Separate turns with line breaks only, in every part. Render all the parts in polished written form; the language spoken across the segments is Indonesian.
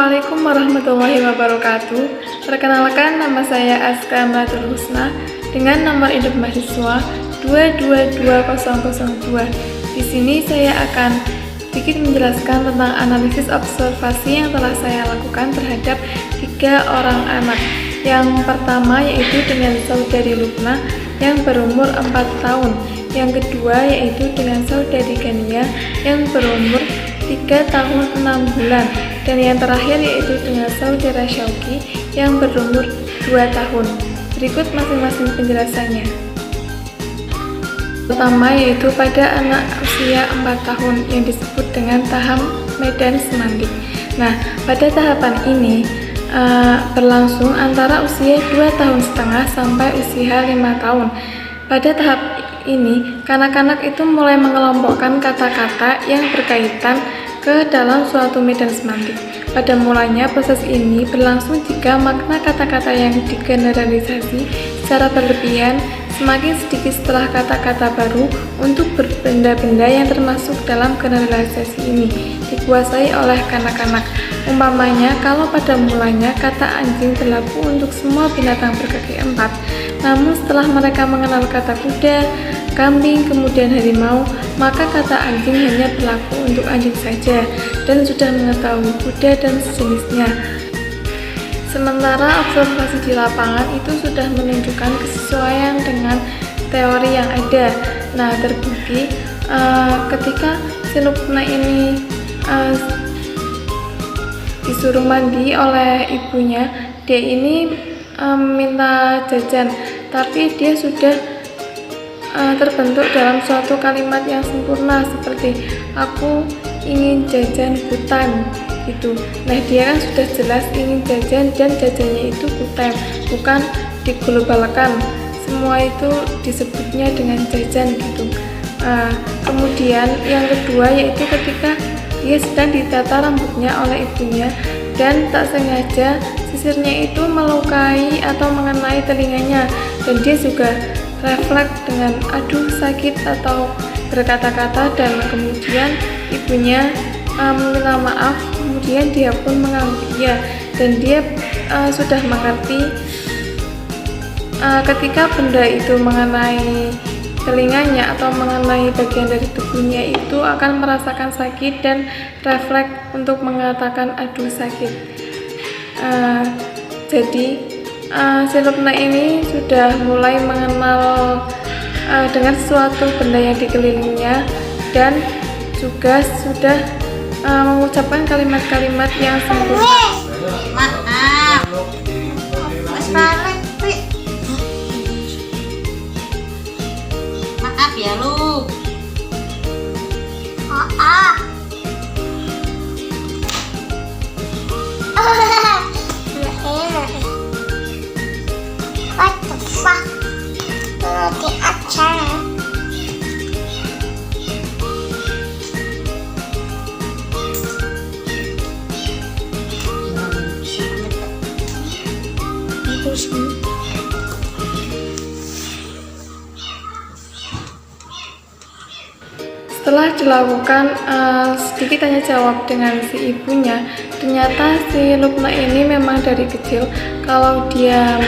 Assalamualaikum warahmatullahi wabarakatuh. Perkenalkan, nama saya Aska Mlatul Husna dengan nomor induk mahasiswa 222002. Di sini saya akan sedikit menjelaskan tentang analisis observasi yang telah saya lakukan terhadap 3 orang anak. Yang pertama yaitu dengan saudari Lubna yang berumur 4 tahun. Yang kedua yaitu dengan saudari Gania yang berumur 3 tahun 6 bulan, dan yang terakhir yaitu dengan saudara Syauki yang berumur 2 tahun. Berikut masing-masing penjelasannya. Pertama yaitu pada anak usia 4 tahun yang disebut dengan tahap medan semantik. Nah, pada tahapan ini berlangsung antara usia 2,5 tahun sampai usia 5 tahun. Pada tahap ini, kanak-kanak itu mulai mengelompokkan kata-kata yang berkaitan ke dalam suatu medan semantik. Pada mulanya, proses ini berlangsung jika makna kata-kata yang digeneralisasi secara berlebihan semakin sedikit setelah kata-kata baru untuk berbenda-benda yang termasuk dalam generalisasi ini dikuasai oleh kanak-kanak. Umpamanya, kalau pada mulanya kata anjing berlaku untuk semua binatang berkaki 4, namun setelah mereka mengenal kata kuda, kambing, kemudian harimau, maka kata anjing hanya berlaku untuk anjing saja dan sudah mengetahui kuda dan sejenisnya. Sementara observasi di lapangan itu sudah menunjukkan kesesuaian dengan teori yang ada. Nah, terbukti ketika si Lubna ini disuruh mandi oleh ibunya, dia ini minta jajan, tapi dia sudah terbentuk dalam suatu kalimat yang sempurna seperti aku ingin jajan good time gitu. Nah, dia kan sudah jelas ingin jajan dan jajannya itu good time, bukan diglobalkan. Semua itu disebutnya dengan jajan gitu. Kemudian yang kedua yaitu ketika dia sedang ditata rambutnya oleh ibunya dan tak sengaja sisirnya itu melukai atau mengenai telinganya, dan dia juga refleks dengan aduh sakit atau berkata-kata, dan kemudian ibunya meminta maaf, kemudian dia pun mengangguk ya, dan dia sudah mengerti ketika benda itu mengenai telinganya atau mengenai bagian dari tubuhnya itu akan merasakan sakit dan refleks untuk mengatakan aduh sakit. Jadi si Lubna ini sudah mulai mengenal dengan suatu benda yang dikelilinginya dan juga sudah mengucapkan kalimat-kalimat yang sempurna.
Maaf, maaf ya lu. Maaf. What the fuck? Di acara.
Setelah dilakukan sedikit tanya jawab dengan si ibunya, ternyata si Lubna ini memang dari kecil kalau dia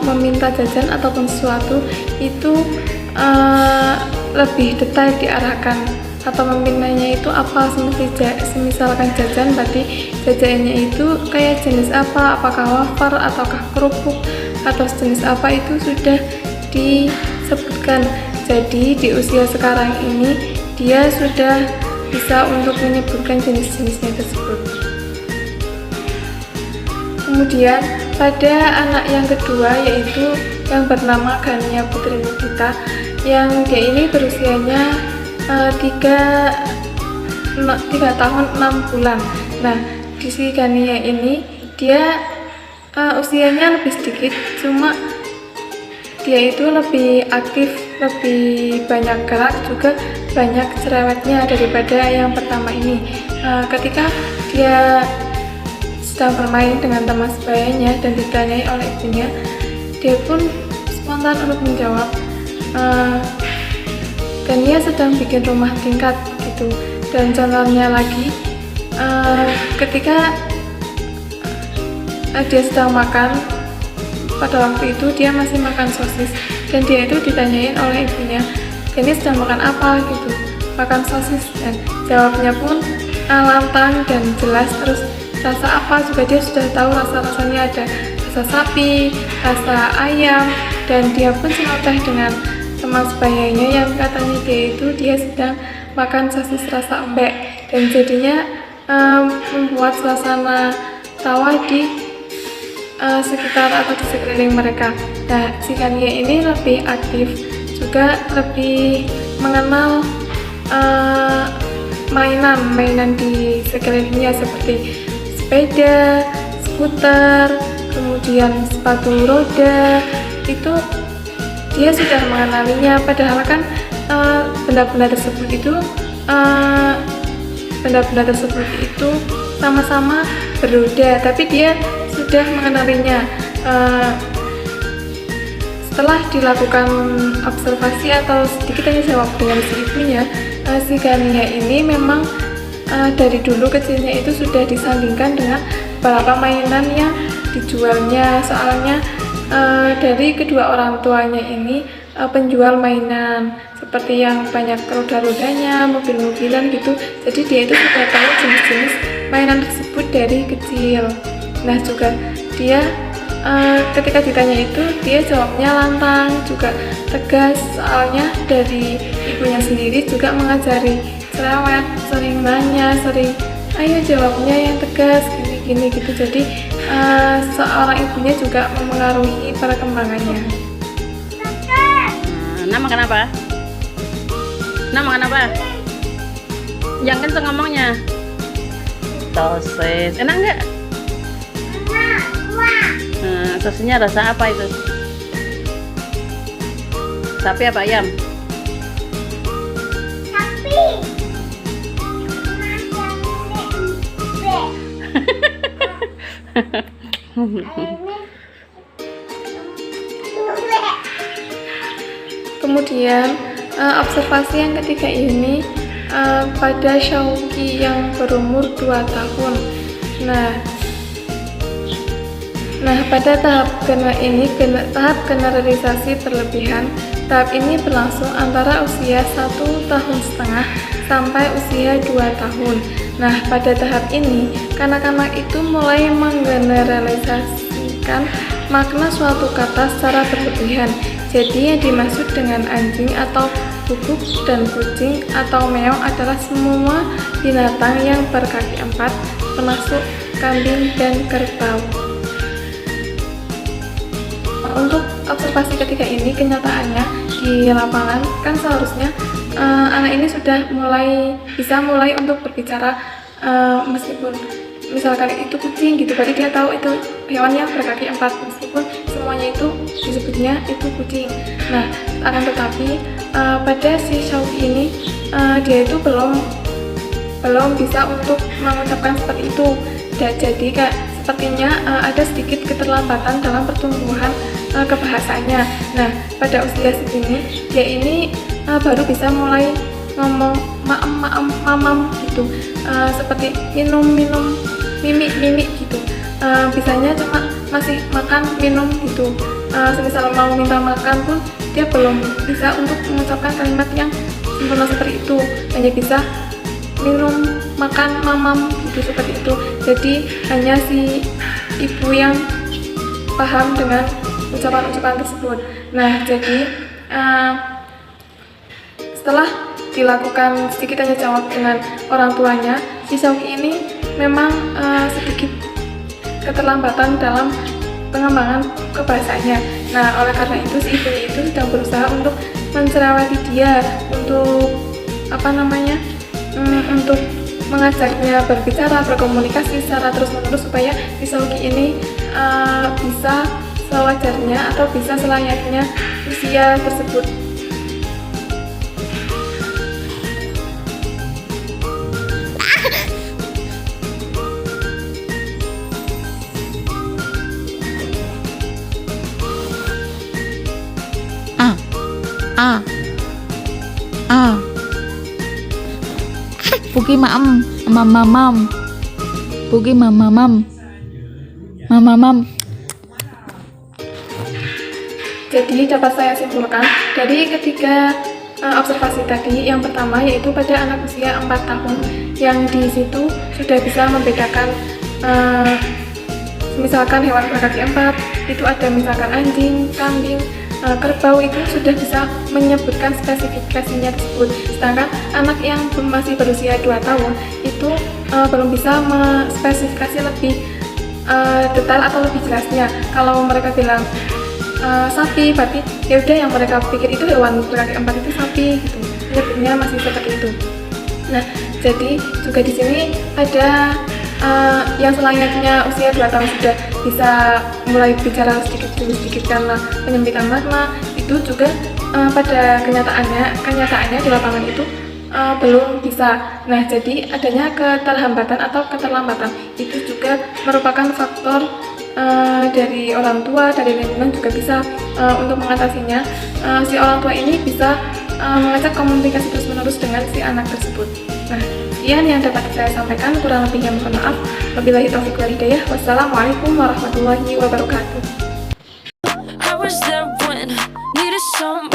meminta jajan ataupun sesuatu itu lebih detail diarahkan, atau memintanya itu apa, misalkan jajan berarti jajannya itu kayak jenis apa, apakah wafer ataukah kerupuk atau jenis apa, itu sudah disebutkan. Jadi di usia sekarang ini dia sudah bisa untuk menyebutkan jenis-jenisnya tersebut. Kemudian pada anak yang kedua yaitu yang bernama Gania Putri Nugita, yang dia ini berusianya 3 tahun 6 bulan. Nah, di si Gania ini dia usianya lebih sedikit, cuma dia itu lebih aktif, lebih banyak gerak, juga banyak cerewetnya daripada yang pertama ini. Ketika dia sedang bermain dengan teman sebayanya dan ditanyai oleh ibunya, dia pun spontan untuk menjawab, Gania sedang bikin rumah tingkat gitu. Dan contohnya lagi, ketika dia sedang makan, pada waktu itu dia masih makan sosis dan dia itu ditanyain oleh ibunya, ini sedang makan apa gitu, makan sosis, dan jawabnya pun lantang dan jelas. Terus rasa apa juga dia sudah tahu, rasa-rasanya ada rasa sapi, rasa ayam, dan dia pun senoteh dengan teman sebayanya yang katanya dia sedang makan sosis rasa empek, dan jadinya membuat suasana tawa di sekitar atau di sekeliling mereka. Nah, si Kania ini lebih aktif, juga lebih mengenal mainan di sekelilingnya seperti sepeda, skuter, kemudian sepatu roda. Itu dia sudah mengenalinya, padahal kan benda-benda tersebut itu sama-sama beroda, tapi dia sudah mengenalinya. Setelah dilakukan observasi atau sedikit tanya jawab dengan si ibunya, si Kania ini memang dari dulu kecilnya itu sudah disandingkan dengan beberapa mainan yang dijualnya. Soalnya dari kedua orang tuanya ini penjual mainan seperti yang banyak roda-rodanya, mobil-mobilan gitu. Jadi dia itu sudah tahu jenis-jenis mainan tersebut dari kecil. Nah, juga dia ketika ditanya itu dia jawabnya lantang, juga tegas. Soalnya dari ibunya sendiri juga mengajari cerewet, sering nanya, sering ayo jawabnya yang tegas, gini gitu. Jadi seorang ibunya juga memengaruhi perkembangannya.
Nah, makan apa? Nah, makan apa? Yang kenceng ngomongnya. Sosis. Enak nggak? Sosisnya rasa apa itu? Sapi apa ayam?
Kemudian observasi yang ketiga ini pada Shauki yang berumur 2 tahun. Nah, pada tahap generalisasi berlebihan. Tahap ini berlangsung antara usia 1,5 tahun sampai usia 2 tahun. Nah, pada tahap ini, kanak-kanak itu mulai menggeneralisasikan makna suatu kata secara berlebihan. Jadi yang dimaksud dengan anjing atau bubuk dan kucing atau meong adalah semua binatang yang berkaki 4, termasuk kambing dan kerbau. Untuk observasi ketiga ini, kenyataannya di lapangan kan seharusnya anak ini sudah bisa mulai untuk berbicara, meskipun misalkan itu kucing gitu, berarti dia tahu itu hewan yang berkaki 4 meskipun semuanya itu disebutnya itu kucing. Nah, akan tetapi pada si Shauki ini dia itu belum bisa untuk mengucapkan seperti itu. Dan jadi sepertinya ada sedikit keterlambatan dalam pertumbuhan kebahasanya. Nah, pada usia segini dia ini baru bisa mulai ngomong mamam gitu, seperti minum, mimi gitu. Bisanya cuma masih makan, minum gitu. Semisal mau minta makan pun dia belum bisa untuk mengucapkan kalimat yang sempurna seperti itu, hanya bisa minum, makan, mamam gitu, seperti itu. Jadi hanya si ibu yang paham dengan ucapan-ucapan tersebut. Nah, jadi setelah dilakukan sedikit tanya jawab dengan orang tuanya, si Shauki ini memang sedikit keterlambatan dalam pengembangan kebahasaannya. Nah, oleh karena itu si ibunya itu sedang berusaha untuk mencereweti dia, untuk untuk mengajaknya berbicara, berkomunikasi secara terus-menerus supaya si Shauki ini bisa sewajarnya atau bisa selayaknya usia tersebut.
Puki mamam.
Buki mama mam. Mama mam.
Jadi dapat saya simpulkan dari ketiga observasi tadi, yang pertama yaitu pada anak usia 4 tahun yang di situ sudah bisa membedakan misalkan hewan berkaki 4 itu ada misalkan anjing, kambing, kerbau, itu sudah bisa menyebutkan spesifikasinya tersebut. Sedangkan anak yang masih berusia 2 tahun itu belum bisa spesifikasi lebih detail atau lebih jelasnya. Kalau mereka bilang sapi, berarti ya udah yang mereka pikir itu hewan berkaki 4 itu sapi gitu. Nyebutnya masih seperti itu. Nah, jadi juga di sini ada yang selayaknya usia 2 tahun sudah bisa mulai bicara sedikit karena penyempitan makna, itu juga pada kenyataannya di lapangan itu belum bisa. Nah, jadi adanya keterhambatan atau keterlambatan itu juga merupakan faktor dari orang tua, dari lingkungan juga bisa untuk mengatasinya. Si orang tua ini bisa mengajak komunikasi terus-menerus dengan si anak tersebut. Nah, sekian yang dapat saya sampaikan, kurang lebihnya mohon maaf. Wabillahi taufiq wal hidayah. Wassalamualaikum warahmatullahi wabarakatuh.
I was there when needed some